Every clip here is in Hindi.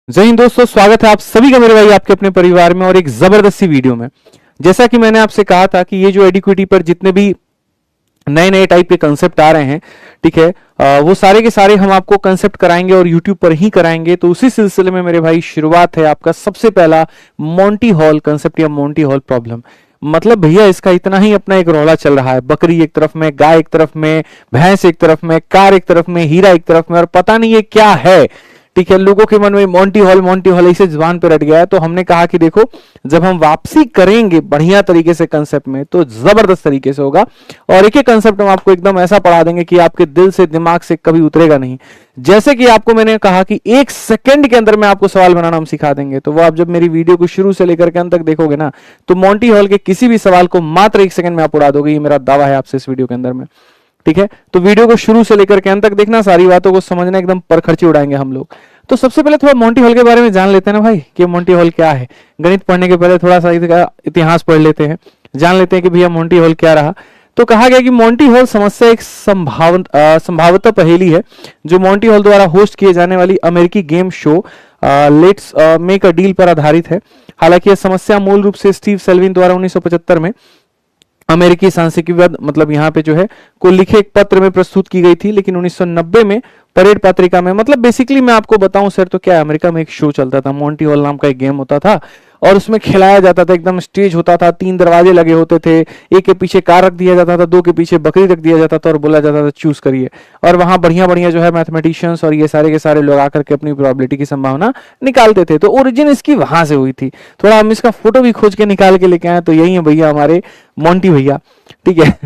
जय हिंद दोस्तों, स्वागत है आप सभी का मेरे भाई आपके अपने परिवार में और एक जबरदस्त सी वीडियो में। जैसा कि मैंने आपसे कहा था कि ये जो एडिक्विटी पर जितने भी नए नए टाइप के कंसेप्ट आ रहे हैं, ठीक है, वो सारे के सारे हम आपको कंसेप्ट कराएंगे और यूट्यूब पर ही कराएंगे। तो उसी सिलसिले में मेरे भाई शुरुआत है आपका सबसे पहला मोंटी हॉल कंसेप्ट या मोंटी हॉल प्रॉब्लम। मतलब भैया इसका इतना ही अपना एक रौला चल रहा है, बकरी एक तरफ में, गाय एक तरफ में, भैंस एक तरफ में, कार एक तरफ में, हीरा एक तरफ में, और पता नहीं ये क्या है। ठीक है, लोगों के मन में मोंटी हॉल इसे जुबान पे रट गया है। तो हमने कहा कि देखो, जब हम वापसी करेंगे बढ़िया तरीके से कंसेप्ट में तो जबरदस्त तरीके से होगा, और एक एक कंसेप्ट हम आपको एकदम ऐसा पढ़ा देंगे कि आपके दिल से दिमाग से कभी उतरेगा नहीं। जैसे कि आपको मैंने कहा कि 1 सेकंड के अंदर में आपको सवाल बनाना हम सिखा देंगे। तो वो आप जब मेरी वीडियो को शुरू से लेकर के अंत तक देखोगे ना, तो मोंटी हॉल के किसी भी सवाल को मात्र 1 सेकंड में आप उड़ा दोगे। ये मेरा दावा है आपसे इस वीडियो के अंदर में। ठीक है, तो वीडियो को शुरू से लेकर के अंत तक देखना, सारी बातों को समझना, एकदम पर खर्ची उड़ाएंगे हम लोग। तो सबसे पहले थोड़ा मोंटी हॉल के बारे में जान लेते हैं ना भाई, कि मोंटी हॉल क्या है। गणित पढ़ने के पहले थोड़ा सा इतिहास पढ़ लेते हैं, जान लेते हैं कि भैया मोंटी हॉल क्या रहा। तो कहा गया कि मोंटी हॉल समस्या एक संभावतः पहेली है जो मोंटी हॉल द्वारा होस्ट किए जाने वाली अमेरिकी game show let's make a deal पर आधारित है। हालांकि यह समस्या मूल रूप से स्टीव सेल्विन द्वारा 1975 में अमेरिकी सांख्यिकीवाद मतलब यहाँ पे जो है को लिखे एक पत्र में प्रस्तुत की गई थी, लेकिन 1990 में परेड पत्रिका में, मतलब बेसिकली मैं आपको बताऊं सर, तो क्या अमेरिका में एक शो चलता था, मोंटी हॉल नाम का एक गेम होता था और उसमें खिलाया जाता था, एकदम स्टेज होता था, 3 दरवाजे लगे होते थे, एक के पीछे कार रख दिया जाता था, 2 के पीछे बकरी रख दिया जाता था और बोला जाता था चूज करिए। और वहां बढ़िया बढ़िया जो है मैथमेटिशियंस और ये सारे के सारे लोग आकर के अपनी प्रोबेबिलिटी की संभावना निकालते थे। तो ओरिजिन इसकी वहां से हुई थी। थोड़ा हम इसका फोटो भी खोज के निकाल के लेके आए, तो यही है भैया हमारे मोंटी भैया। ठीक है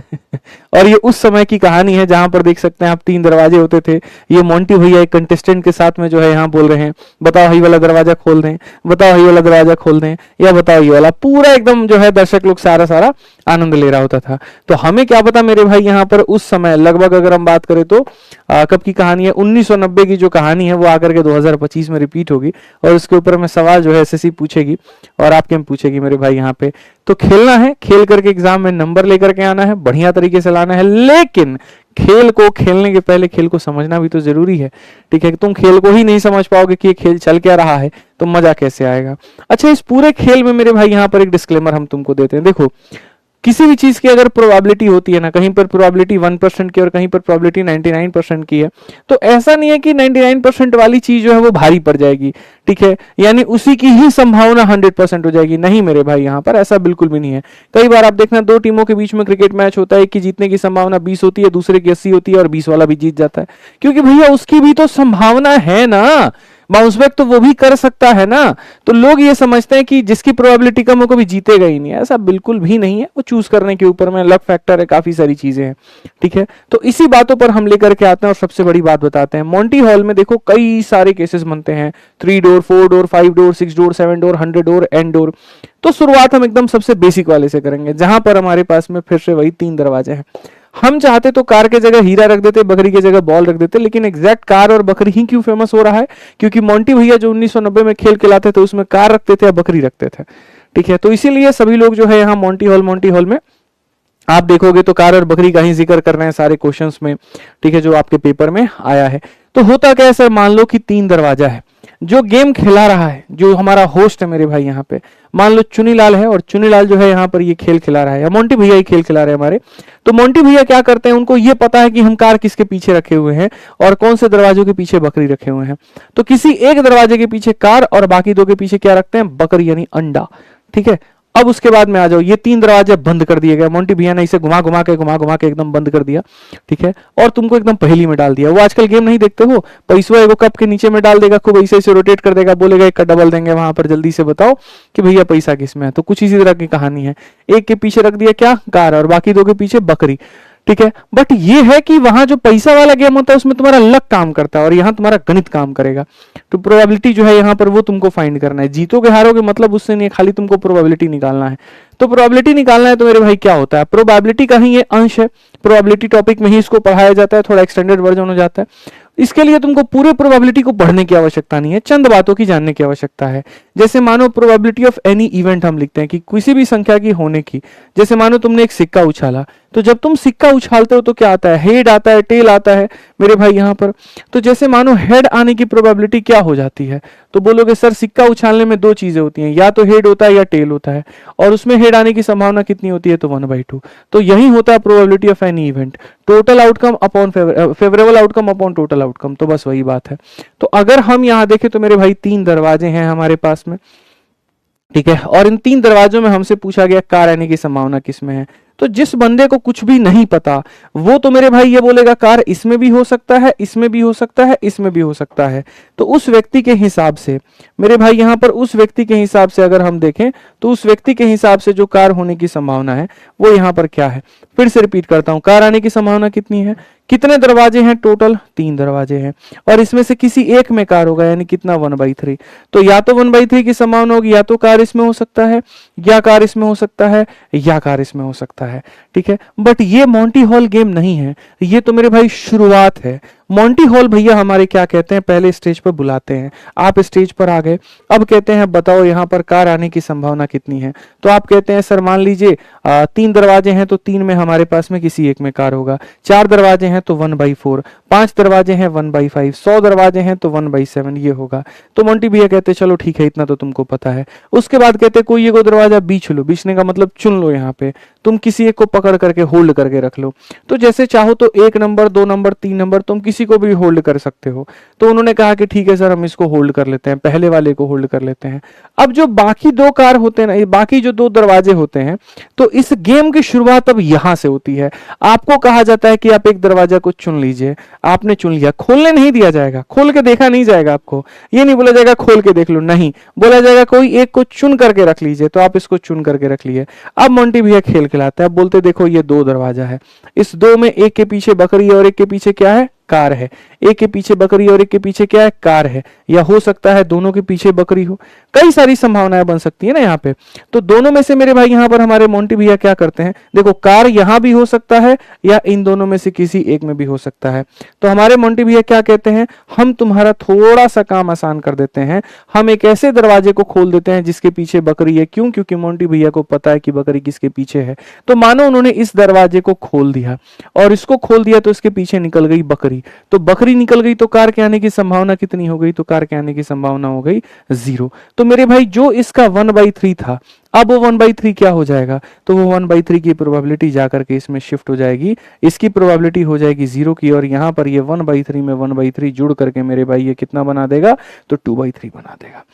और ये उस समय की कहानी है जहां पर देख सकते हैं आप 3 दरवाजे होते थे। ये मोंटी भैया एक कंटेस्टेंट के साथ में जो है यहाँ बोल रहे हैं, बताओ ये वाला दरवाजा खोल दें, बताओ ये वाला दरवाजा खोल दें, या बताओ ये वाला। पूरा एकदम जो है दर्शक लोग सारा सारा आनंद ले रहा होता था। तो हमें क्या पता मेरे भाई यहाँ पर उस समय लगभग अगर हम बात करें तो कब की कहानी है, 1990 की जो कहानी है वो आकर के 2025 में रिपीट होगी, और उसके ऊपर में सवाल जो है एसएससी पूछेगी और आपके में पूछेगी मेरे भाई यहाँ पे। तो खेलना है, खेल करके एग्जाम में नंबर लेकर के आना है, बढ़िया तरीके से लाना है, लेकिन खेल को खेलने के पहले खेल को समझना भी तो जरूरी है। ठीक है, तुम खेल को ही नहीं समझ पाओगे कि ये खेल चल क्या रहा है तो मजा कैसे आएगा। अच्छा, इस पूरे खेल में मेरे भाई यहाँ पर एक डिस्क्लेमर हम तुमको देते हैं। देखो, किसी भी चीज की अगर प्रोबेबिलिटी होती है ना, कहीं पर प्रोबेबिलिटी 1% की और कहीं पर प्रोबेबिलिटी 99% की है, तो ऐसा नहीं है कि 99% वाली चीज जो है वो भारी पड़ जाएगी। ठीक है, यानी उसी की ही संभावना 100% हो जाएगी। नहीं मेरे भाई, यहाँ पर ऐसा बिल्कुल भी नहीं है। कई बार आप देखना 2 टीमों के बीच में क्रिकेट मैच होता है कि जीतने की संभावना 20 होती है, दूसरे की 80 होती है और 20 वाला भी जीत जाता है, क्योंकि भैया उसकी भी तो संभावना है ना, बाउंस बैक तो वो भी कर सकता है ना। तो लोग ये समझते हैं कि जिसकी प्रोबेबिलिटी कम हो कभी जीतेगा ही नहीं, ऐसा बिल्कुल भी नहीं है। वो चूज करने के ऊपर में लक फैक्टर है, काफी सारी चीजें हैं। ठीक है, तो इसी बातों पर हम लेकर के आते हैं और सबसे बड़ी बात बताते हैं। मोंटी हॉल में देखो कई सारे केसेस बनते हैं, 3 door, 4 door, 5 door, 6 door, 7 door, 100 door, and door. तो शुरुआत हम एकदम सबसे बेसिक वाले से करेंगे, जहां पर हमारे पास में फिर से वही 3 दरवाजे हैं। हम चाहते तो कार के जगह हीरा रख देते, बकरी के जगह बॉल रख देते, लेकिन एग्जैक्ट कार और बकरी ही क्यों फेमस हो रहा है? क्योंकि मोंटी भैया जो 1990 में खेल खिलाते थे उसमें कार रखते थे या बकरी रखते थे। ठीक है, तो इसीलिए सभी लोग जो है यहाँ मोंटी हॉल में आप देखोगे तो कार और बकरी का ही जिक्र कर रहे हैं सारे क्वेश्चंस में। ठीक है, जो आपके पेपर में आया है। तो होता क्या है सर, मान लो कि 3 दरवाजा है, जो गेम खिला रहा है, जो हमारा होस्ट है मेरे भाई यहाँ पे, मान लो चुनीलाल है, और चुनीलाल जो है यहाँ पर ये खेल खिला रहा है, या मोंटी भैया ही खेल खिला रहे हैं हमारे। तो मोंटी भैया क्या करते हैं, उनको ये पता है कि हम कार किसके पीछे रखे हुए हैं और कौन से दरवाजों के पीछे बकरी रखे हुए हैं। तो किसी एक दरवाजे के पीछे कार और बाकी 2 के पीछे क्या रखते हैं, बकरी यानी अंडा। ठीक है, अब उसके बाद में आ जाओ, ये 3 दरवाजे बंद कर दिए गए, मोंटी भैया ने इसे घुमा घुमा के एकदम बंद कर दिया। ठीक है, और तुमको एकदम पहेली में डाल दिया। वो आजकल गेम नहीं देखते हो, पैसवा एगो कप के नीचे में डाल देगा, खूब ऐसे ऐसे रोटेट कर देगा, बोलेगा 1 का डबल देंगे, वहां पर जल्दी से बताओ कि भैया पैसा किस में है। तो कुछ इसी तरह की कहानी है, एक के पीछे रख दिया क्या, कार, और बाकी 2 के पीछे बकरी। ठीक है, बट ये है कि वहां जो पैसा वाला गेम होता है उसमें तुम्हारा लक काम करता है और यहाँ तुम्हारा गणित काम करेगा। तो प्रोबेबिलिटी जो है यहाँ पर वो तुमको फाइंड करना है। जीतोगे हारोगे मतलब उससे नहीं, खाली तुमको प्रोबेबिलिटी निकालना है। तो प्रोबेबिलिटी निकालना है तो मेरे भाई क्या होता है, प्रोबेबिलिटी का ही ये अंश है, प्रोबेबिलिटी टॉपिक में ही इसको पढ़ाया जाता है, थोड़ा एक्सटेंडेड वर्जन हो जाता है। इसके लिए तुमको पूरे प्रोबेबिलिटी को पढ़ने की आवश्यकता नहीं है, चंद बातों की जानने की आवश्यकता है। जैसे मानो प्रोबेबिलिटी ऑफ एनी इवेंट हम लिखते हैं कि किसी भी संख्या की होने की। जैसे मानो तुमने एक सिक्का उछाला, तो जब तुम सिक्का उछालते हो तो क्या आता है, हेड आता है, टेल आता है मेरे भाई यहाँ पर। तो जैसे मानो हेड आने की प्रोबेबिलिटी क्या हो जाती है, तो बोलोगे सर सिक्का उछालने में दो चीजें होती हैं, या तो हेड होता है या टेल होता है, और उसमें हेड आने की संभावना कितनी होती है, तो 1/2। तो यही होता है probability of any event, total outcome upon favourable outcome upon total outcome. तो बस वही बात है। तो अगर हम यहां देखें तो मेरे भाई 3 दरवाजे हैं हमारे पास में, ठीक है, और इन 3 दरवाजों में हमसे पूछा गया कार आने की संभावना किसमें है। तो जिस बंदे को कुछ भी नहीं पता वो तो मेरे भाई ये बोलेगा कार इसमें भी हो सकता है, इसमें भी हो सकता है, इसमें भी हो सकता है। तो उस व्यक्ति के हिसाब से मेरे भाई यहां पर उस व्यक्ति के हिसाब से अगर हम देखें तो उस व्यक्ति के हिसाब से जो कार होने की संभावना है वो यहां पर क्या है। फिर से रिपीट करता हूं, कार आने की संभावना कितनी है, कितने दरवाजे हैं टोटल, 3 दरवाजे हैं, और इसमें से किसी एक में कार होगा, यानी कितना 1/3। तो या तो 1/3 की संभावना होगी, या तो कार इसमें हो सकता है, या कार इसमें हो सकता है, या कार इसमें हो सकता है, ठीक है। बट ये मॉन्टी हॉल गेम नहीं है, ये तो मेरे भाई शुरुआत है। मॉन्टी हॉल भैया हमारे क्या कहते हैं, पहले स्टेज पर बुलाते हैं, आप स्टेज पर आ गए, अब कहते हैं बताओ यहाँ पर कार आने की संभावना कितनी है। तो आप कहते हैं सर मान लीजिए 3 दरवाजे हैं तो 3 में हमारे पास में किसी एक में कार होगा, 4 दरवाजे हैं तो 1/4, 5 दरवाजे हैं 1/5, 100 दरवाजे हैं तो 1/7 ये होगा। तो मोंटी भैया कहते चलो ठीक है, इतना तो तुमको पता है। उसके बाद कहते कोई एक दरवाजा बीच लो, बीचने का मतलब चुन लो, यहाँ पे तुम किसी एक को पकड़ करके होल्ड करके रख लो। तो जैसे चाहो तो 1 नंबर, 2 नंबर, 3 नंबर तुम किसी को भी होल्ड कर सकते हो। तो उन्होंने कहा कि ठीक है सर हम इसको होल्ड कर लेते हैं, पहले वाले को होल्ड कर लेते हैं। अब जो बाकी 2 कार होते हैं ना, बाकी जो 2 दरवाजे होते हैं, तो इस गेम की शुरुआत अब यहां से होती है। आपको कहा जाता है कि आप एक दरवाजा को चुन लीजिए, आपने चुन लिया, खोलने नहीं दिया जाएगा, खोल के देखा नहीं जाएगा आपको, ये नहीं बोला जाएगा खोल के देख लो, नहीं बोला जाएगा कोई एक को चुन करके रख लीजिए। तो आप इसको चुन करके रख लिए। अब मोंटी भैया खेल खिलाते हैं, अब बोलते देखो ये 2 दरवाजा है, इस 2 में एक के पीछे बकरी और एक के पीछे क्या है, कार है, एक के पीछे बकरी और एक के पीछे क्या है, कार है, या हो सकता है दोनों के पीछे बकरी हो, कई सारी संभावनाएं बन सकती है ना यहाँ पे। तो दोनों में से मेरे भाई यहाँ पर हमारे मोंटी भैया क्या करते हैं, देखो कार यहां भी हो सकता है या इन दोनों में से किसी एक में भी हो सकता है। तो हमारे मोंटी भैया क्या कहते हैं, हम तुम्हारा थोड़ा सा काम आसान कर देते हैं, हम एक ऐसे दरवाजे को खोल देते हैं जिसके पीछे बकरी है। क्यों, क्योंकि मोंटी भैया को पता है कि बकरी किसके पीछे है। तो मानो उन्होंने इस दरवाजे को खोल दिया और इसको खोल दिया तो इसके पीछे निकल गई बकरी, तो बकरी निकल गई तो कार के आने की संभावना कितनी हो गई, तो कार के आने की संभावना हो गई 0। तो मेरे भाई जो इसका 1/3 था, अब वो 1/3 क्या हो जाएगा, तो वो 1/3 की प्रोबेबिलिटी जाकर के इसमें शिफ्ट हो जाएगी, इसकी प्रोबेबिलिटी हो जाएगी 0 की, और यहां पर ये 1/3 में 1/3 जुड़ करके मेरे भाई ये कितना बना देगा, तो 2/3 बना देगा।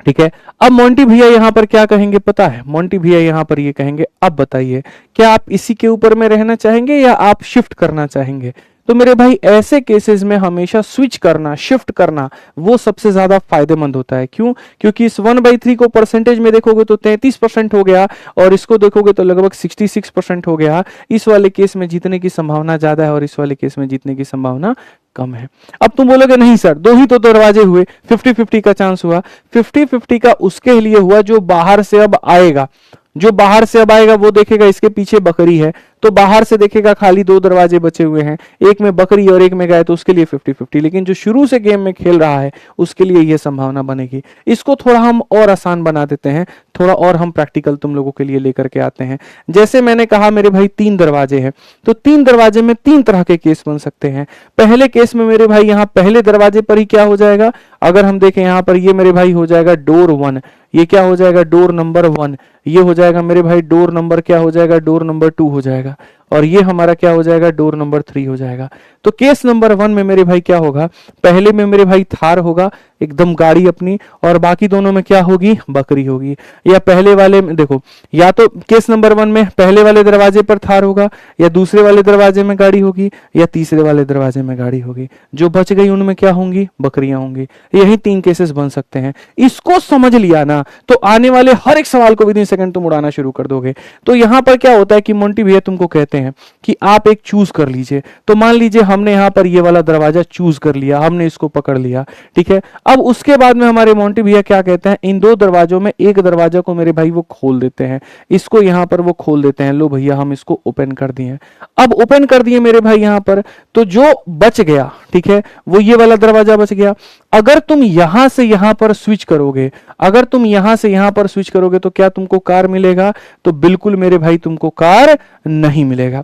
ठीक है। अब मोंटी भैया यहां पर क्या कहेंगे पता है, मोंटी भैया यहां पर ये कहेंगे अब बताइए क्या आप इसी के ऊपर में रहना चाहेंगे या आप शिफ्ट करना चाहेंगे। तो मेरे भाई ऐसे केसेस में हमेशा स्विच करना, शिफ्ट करना वो सबसे ज्यादा फायदेमंद होता है। क्यों, क्योंकि इस 1/3 को परसेंटेज में देखोगे तो 33% हो गया, और इसको देखोगे तो लगभग 66% हो गया। इस वाले केस में जीतने की संभावना ज्यादा है और इस वाले केस में जीतने की संभावना कम है। अब तुम बोलोगे नहीं सर 2 ही तो दरवाजे हुए, 50-50 का चांस हुआ। 50-50 का उसके लिए हुआ जो बाहर से अब आएगा, जो बाहर से अब आएगा वो देखेगा इसके पीछे बकरी है, तो बाहर से देखेगा खाली 2 दरवाजे बचे हुए हैं, एक में बकरी और एक में गाय, तो उसके लिए 50-50। लेकिन जो शुरू से गेम में खेल रहा है उसके लिए यह संभावना बनेगी। इसको थोड़ा हम और आसान बना देते हैं, थोड़ा और हम प्रैक्टिकल तुम लोगों के लिए लेकर के आते हैं। जैसे मैंने कहा मेरे भाई 3 दरवाजे हैं, तो 3 दरवाजे में 3 तरह के केस बन सकते हैं। पहले केस में मेरे भाई यहाँ पहले दरवाजे पर ही क्या हो जाएगा, अगर हम देखें यहाँ पर ये मेरे भाई हो जाएगा डोर 1, ये क्या हो जाएगा डोर नंबर 1, ये हो जाएगा मेरे भाई डोर नंबर क्या हो जाएगा, डोर नंबर 2 हो जाएगा, और ये हमारा क्या हो जाएगा डोर नंबर 3 हो जाएगा। तो केस नंबर 1 में मेरे भाई क्या होगा, पहले में मेरे भाई थार होगा एकदम गाड़ी अपनी, और बाकी दोनों में क्या होगी बकरी होगी। या पहले वाले में देखो, या तो केस नंबर 1 में पहले वाले दरवाजे पर थार होगा, या दूसरे वाले दरवाजे में गाड़ी होगी, या तीसरे वाले दरवाजे में गाड़ी होगी। जो बच गई उनमें क्या होंगी, बकरियां होंगी। यही 3 केसेस बन सकते हैं। इसको समझ लिया ना तो आने वाले हर एक सवाल को विदिन सेकंड तुम उड़ाना शुरू कर दोगे। तो यहां पर क्या होता है कि मोंटी भैया तुमको कहते हैं कि आप एक चूज कर लीजिए। तो मान लीजिए हमने यहां पर ये वाला दरवाजा चूज कर लिया, हमने इसको पकड़ लिया, ठीक है। अब उसके बाद में हमारे मोंटी भैया क्या कहते हैं, इन दो दरवाजों में एक दरवाजा को मेरे भाई वो खोल देते हैं, इसको यहां पर वो खोल देते हैं। लो भैया हम इसको ओपन कर दिए। अब ओपन कर दिए मेरे भाई यहां पर, तो जो बच गया, ठीक है, वो ये वाला दरवाजा बच गया। अगर तुम यहां से यहां पर स्विच करोगे, अगर तुम यहां से यहां पर स्विच करोगे तो क्या तुमको कार मिलेगा? तो बिल्कुल मेरे भाई तुमको कार नहीं मिलेगा,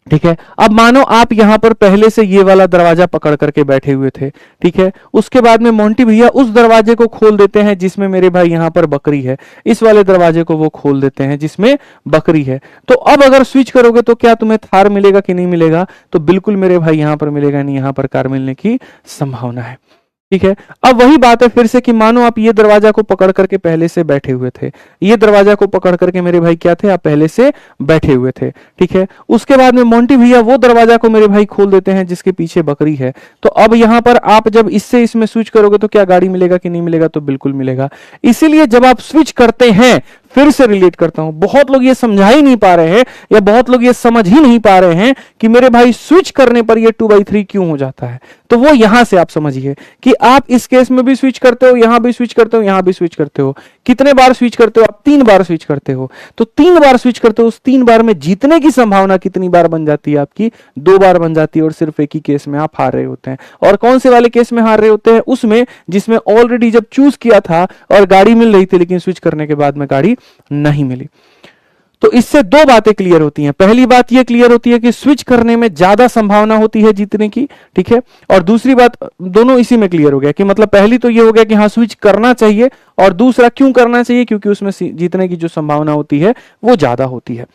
ठीक है। अब मानो आप यहां पर पहले से ये वाला दरवाजा पकड़ करके बैठे हुए थे, ठीक है, उसके बाद में मोंटी भैया उस दरवाजे को खोल देते हैं जिसमें मेरे भाई यहां पर बकरी है, इस वाले दरवाजे को वो खोल देते हैं जिसमें बकरी है। तो अब अगर स्विच करोगे तो क्या तुम्हें थार मिलेगा कि नहीं मिलेगा? तो बिल्कुल मेरे भाई यहां पर मिलेगा नहीं, यहां पर कार मिलने की संभावना है, ठीक है। अब वही बात है फिर से कि मानो आप ये दरवाजा को पकड़ करके पहले से बैठे हुए थे, ये दरवाजा को पकड़ करके मेरे भाई क्या थे, आप पहले से बैठे हुए थे, ठीक है। उसके बाद में मोंटी भैया वो दरवाजा को मेरे भाई खोल देते हैं जिसके पीछे बकरी है। तो अब यहां पर आप जब इससे इसमें स्विच करोगे तो क्या गाड़ी मिलेगा कि नहीं मिलेगा? तो बिल्कुल मिलेगा। इसीलिए जब आप स्विच करते हैं, फिर से रिलेट करता हूं, बहुत लोग ये समझा ही नहीं पा रहे हैं या बहुत लोग ये समझ ही नहीं पा रहे हैं कि मेरे भाई स्विच करने पर ये 2/3 क्यों हो जाता है। तो वो यहां से आप समझिए कि आप इस केस में भी स्विच करते हो, यहां भी स्विच करते हो, यहां भी स्विच करते हो। कितने बार स्विच करते हो आप? 3 बार स्विच करते हो। तो 3 बार स्विच करते हो, उस 3 बार में जीतने की संभावना कितनी बार बन जाती है आपकी? 2 बार बन जाती है, और सिर्फ एक ही केस में आप हार रहे होते हैं। और कौन से वाले केस में हार रहे होते हैं? उसमें जिसमें ऑलरेडी जब चूज किया था और गाड़ी मिल रही थी, लेकिन स्विच करने के बाद में गाड़ी नहीं मिली। तो इससे दो बातें क्लियर होती हैं। पहली बात यह क्लियर होती है कि स्विच करने में ज्यादा संभावना होती है जीतने की, ठीक है। और दूसरी बात, दोनों इसी में क्लियर हो गया कि मतलब पहली तो यह हो गया कि हाँ स्विच करना चाहिए, और दूसरा क्यों करना चाहिए? क्योंकि उसमें जीतने की जो संभावना होती है वो ज्यादा होती है,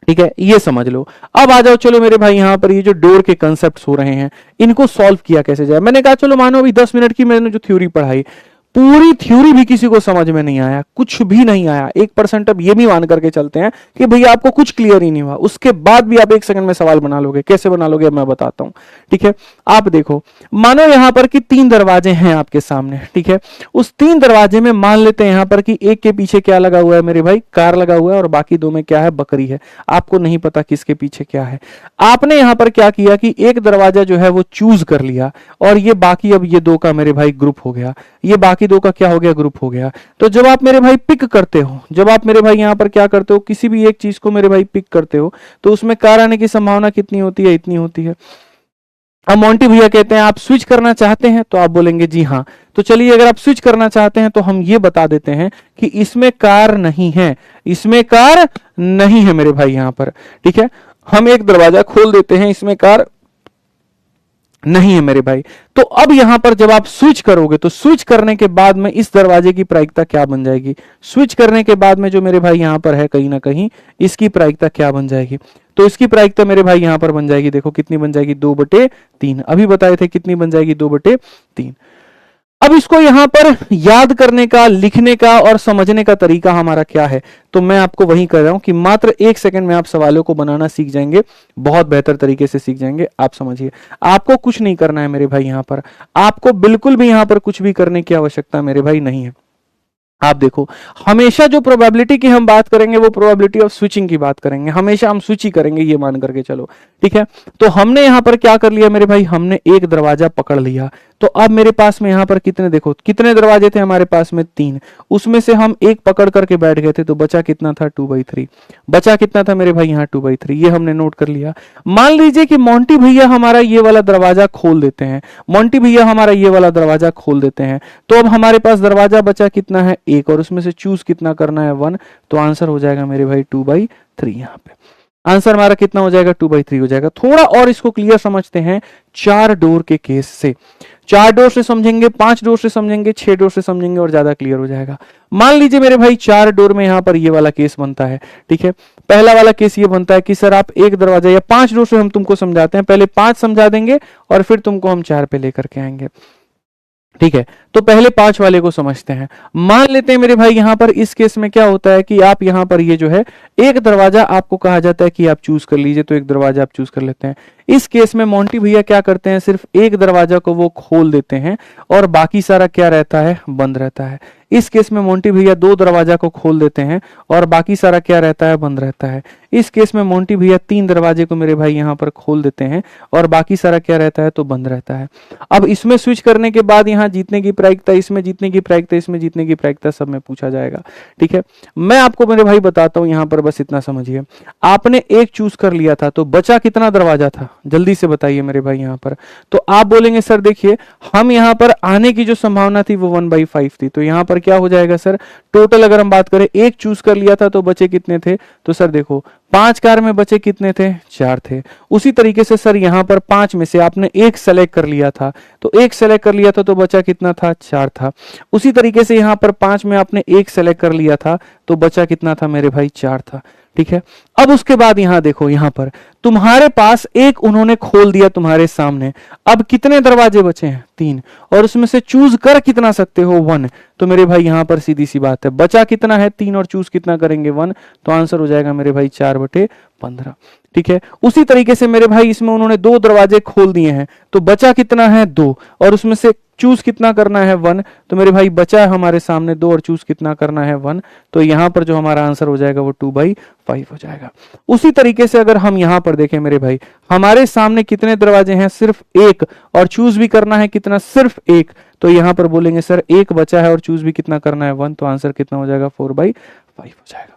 ठीक है। ये समझ लो। अब आ जाओ, चलो मेरे भाई यहां पर ये जो डोर के कंसेप्ट हो रहे हैं, इनको सॉल्व किया कैसे जाए। मैंने कहा चलो मानो अभी 10 मिनट की मैंने जो थ्योरी पढ़ाई, पूरी थ्योरी भी किसी को समझ में नहीं आया, कुछ भी नहीं आया 1%। अब ये भी मान करके चलते हैं कि भैया आपको कुछ क्लियर ही नहीं हुआ, उसके बाद भी आप 1 सेकंड में सवाल बना लोगे। कैसे बना लोगे मैं बताता हूं, ठीक है। आप देखो, मानो यहां पर कि 3 दरवाजे हैं आपके सामने, ठीक है। उस 3 दरवाजे में मान लेते हैं यहां पर कि एक के पीछे क्या लगा हुआ है मेरे भाई? कार लगा हुआ है, और बाकी 2 में क्या है? बकरी है। आपको नहीं पता किसके पीछे क्या है। आपने यहां पर क्या किया कि एक दरवाजा जो है वो चूज कर लिया, और ये बाकी अब ये 2 का मेरे भाई ग्रुप हो गया, ये बाकी 2 का क्या हो गया? ग्रुप हो गया। तो जब आप मेरे भाई पिक करते हो, जब आप मेरे भाई यहां पर क्या करते हो, किसी भी एक चीज को मेरे भाई पिक करते हो, तो उसमें कार आने की संभावना कितनी होती है? इतनी होती है। अब मोंटी भैया कहते हैं आप स्विच करना चाहते हैं, तो आप बोलेंगे जी हाँ। तो चलिए, अगर आप स्विच करना चाहते हैं तो हम ये बता देते हैं कि इसमें कार नहीं है, इसमें कार नहीं है मेरे भाई यहां पर, ठीक है। हम एक दरवाजा खोल देते हैं, इसमें कार नहीं है मेरे भाई। तो अब यहां पर जब आप स्विच करोगे, तो स्विच करने के बाद में इस दरवाजे की प्रायिकता क्या बन जाएगी? स्विच करने के बाद में जो मेरे भाई यहां पर है कहीं ना कहीं, इसकी प्रायिकता क्या बन जाएगी? तो इसकी प्रायिकता मेरे भाई यहां पर बन जाएगी, देखो कितनी बन जाएगी? 2/3। अभी बताए थे कितनी बन जाएगी? 2/3। अब इसको यहां पर याद करने का, लिखने का और समझने का तरीका हमारा क्या है? तो मैं आपको वही कर रहा हूं कि मात्र 1 सेकंड में आप सवालों को बनाना सीख जाएंगे, बहुत बेहतर तरीके से सीख जाएंगे। आप समझिए, आपको कुछ नहीं करना है मेरे भाई यहां पर, आपको बिल्कुल भी यहां पर कुछ भी करने की आवश्यकता मेरे भाई नहीं है। आप देखो, हमेशा जो प्रोबेबिलिटी की हम बात करेंगे वो प्रोबेबिलिटी ऑफ स्विचिंग की बात करेंगे, हमेशा हम स्विच ही करेंगे ये मान करके चलो, ठीक है। तो हमने यहां पर क्या कर लिया मेरे भाई? हमने एक दरवाजा पकड़ लिया। तो अब मेरे पास में यहां पर कितने, देखो कितने दरवाजे थे हमारे पास में? 3। उसमें से हम एक पकड़ करके बैठ गए थे, तो बचा कितना था? 2/3। बचा कितना था मेरे भाई? यहां 2/3। ये हमने नोट कर लिया। मान लीजिए कि मोंटी भैया हमारा ये वाला दरवाजा खोल देते हैं, मोंटी भैया हमारा ये वाला दरवाजा खोल देते हैं। तो अब हमारे पास दरवाजा बचा कितना है? 1, और उसमें से चूज कितना करना है? 1। तो आंसर हो जाएगा मेरे भाई 2/3। यहां पे आंसर हमारा कितना हो जाएगा? 2/3 हो जाएगा। थोड़ा और इसको क्लियर समझते हैं 4 डोर के केस से। 4 डोर से समझेंगे, 5 डोर से समझेंगे, 6 डोर से समझेंगे और ज्यादा क्लियर हो जाएगा। मान लीजिए मेरे भाई 4 डोर में यहां पर ये वाला केस बनता है, ठीक है। पहला वाला केस ये बनता है कि सर आप एक दरवाजा, या 5 डोर से हम तुमको समझाते हैं, पहले 5 समझा देंगे और फिर तुमको हम 4 पे लेकर के आएंगे, ठीक है। तो पहले 5 वाले को समझते हैं। मान लेते हैं मेरे भाई यहां पर इस केस में क्या होता है कि आप यहां पर ये जो है एक दरवाजा आपको कहा जाता है कि आप चूज कर लीजिए, तो एक दरवाजा आप चूज कर लेते हैं। इस केस में मोंटी भैया क्या करते हैं, सिर्फ एक दरवाजा को वो खोल देते हैं और बाकी सारा क्या रहता है, बंद रहता है। इस केस में मोंटी भैया दो दरवाजा को खोल देते हैं और बाकी सारा क्या रहता है, बंद रहता है। इस केस में मोंटी भैया तीन दरवाजे को मेरे भाई यहाँ पर खोल देते हैं और बाकी सारा क्या रहता है, तो बंद रहता है। अब इसमें स्विच करने के बाद यहाँ जीतने की प्रायिकता, इसमें जीतने की प्रायिकता, इसमें जीतने की प्रायिकता सब में पूछा जाएगा। ठीक है, मैं आपको मेरे भाई बताता हूं, यहाँ पर बस इतना समझिए। आपने एक चूज कर लिया था तो बचा कितना दरवाजा था, जल्दी से बताइए मेरे भाई यहाँ पर। तो आप बोलेंगे सर देखिए हम यहाँ पर आने की जो संभावना थी वो 1/5 थी, तो यहाँ पर क्या हो जाएगा सर, टोटल अगर हम बात करें एक चूज कर लिया था तो बचे कितने थे, तो सर देखो 5 कार में बचे कितने थे, 4 थे। उसी तरीके से सर यहाँ पर 5 में से आपने एक सेलेक्ट कर लिया था, तो एक सेलेक्ट कर लिया था तो बचा कितना था, 4 था। उसी तरीके से यहाँ पर 5 में आपने एक सेलेक्ट कर लिया था तो बचा कितना था मेरे भाई, 4 था। ठीक है, अब उसके बाद यहां देखो, यहां पर तुम्हारे पास एक उन्होंने खोल दिया तुम्हारे सामने, अब कितने दरवाजे बचे हैं, 3, और उसमें से चूज कर कितना सकते हो, 1। तो मेरे भाई यहां पर सीधी सी बात है, बचा कितना है 3 और चूज कितना करेंगे 1, तो आंसर हो जाएगा मेरे भाई 4/15। ठीक है, उसी तरीके से मेरे भाई इसमें उन्होंने 2 दरवाजे खोल दिए हैं तो बचा कितना है 2 और उसमें से चूज कितना करना है 1, तो मेरे भाई बचा है हमारे सामने 2 और चूज कितना करना है 1, तो यहां पर जो हमारा आंसर हो जाएगा वो 2/5 हो जाएगा। उसी तरीके से अगर हम यहां पर देखें मेरे भाई, हमारे सामने कितने दरवाजे हैं, सिर्फ एक, और चूज भी करना है कितना, सिर्फ एक, तो यहां पर बोलेंगे सर एक बचा है और चूज भी कितना करना है 1, तो आंसर कितना हो जाएगा 4/5 हो जाएगा।